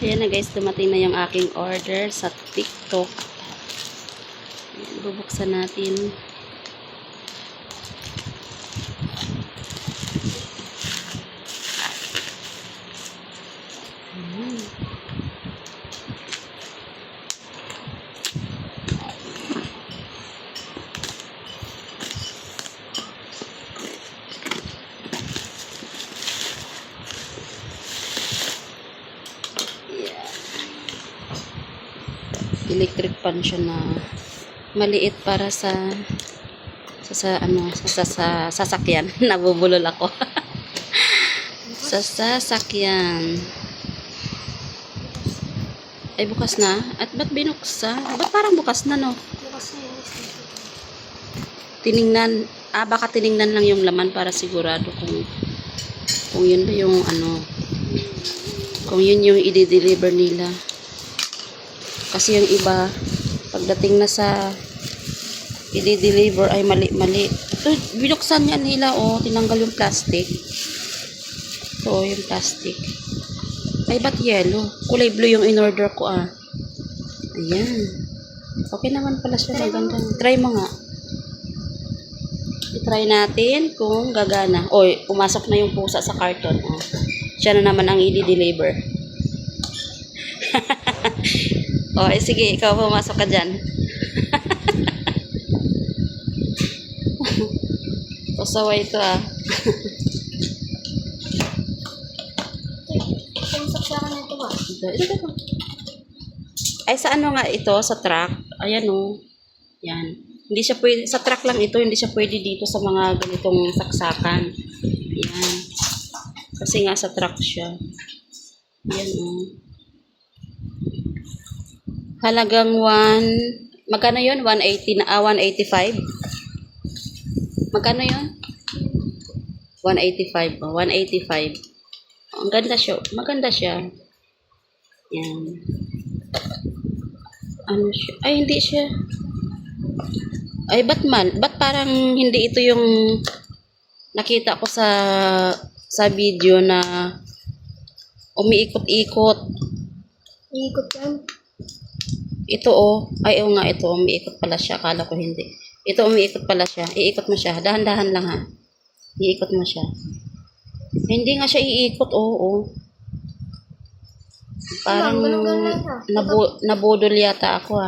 Ayan na guys, dumating na yung aking order sa TikTok. Ayan, bubuksan natin. Electric pan siya na maliit para sa sasakyan. Nabubulol ako. Sa sasakyan. Ay, bukas na? At ba't binuksan? Ba't parang bukas na, no? Bukas na yun. Tiningnan, baka tiningnan lang yung laman para sigurado kung yun ba yung kung yun yung i-deliver nila. Kasi yung iba, pagdating na sa i-deliver ay mali-mali. Ito, binuksan niya nila, tinanggal yung plastic. Ito, yung plastic. Ay, ba't yellow? Kulay blue yung in-order ko, Ayan. Okay naman pala siya, maganda. Try mo nga. I-try natin kung gagana. Pumasok na yung pusa sa carton. Siya na naman ang i-deliver. Sige, ikaw pumasok ka dyan. Pasaway ito, Pumasok siya ka nito, Ito. Ay, sa ano nga ito? Sa truck. Ayan, Yan. Hindi siya pwede, sa truck lang ito, hindi siya pwede dito sa mga ganitong saksakan. Yan. Kasi nga sa truck siya. Yan, Halagang magkano yun? 180 na, 185? Magkano yun? 185. 185. Ang ganda siya. Maganda siya. Yan. Ano siya? Ay, hindi siya. Ay, ba't parang hindi ito yung nakita ko sa video na umiikot-ikot. Iikot yan. Ito, Ay, nga, ito. Umiikot pala siya. Akala ko hindi. Ito, umiikot pala siya. Iikot mo siya. Dahan-dahan lang, ha. Iikot mo siya. Hindi nga siya iikot, Parang nabudol yata ako,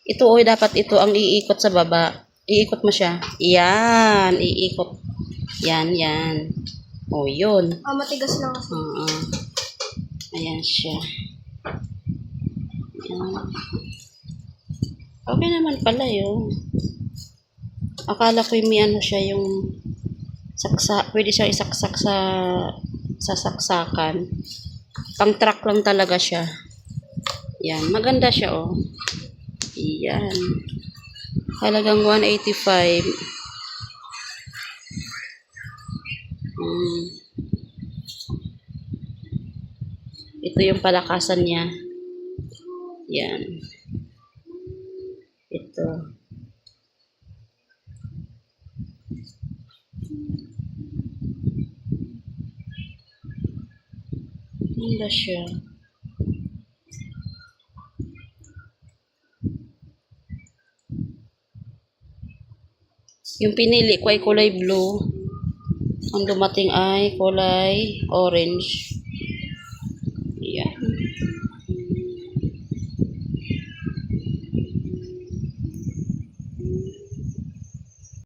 Ito, dapat ito ang iikot sa baba. Iikot mo siya. Yan, iikot. Yan. Yun. Matigas lang kasi. Ayan siya. Yan. Okay naman pala yun. Akala ko may siya yung pwede siya isaksak sa saksakan. Pang truck lang talaga siya. Yan, maganda siya, Yan. Halagang 185. Ito yung palakasan niya. Yan. Ito. Ganda siya. Yung pinili ko ay kulay blue. Ang dumating ay kulay orange.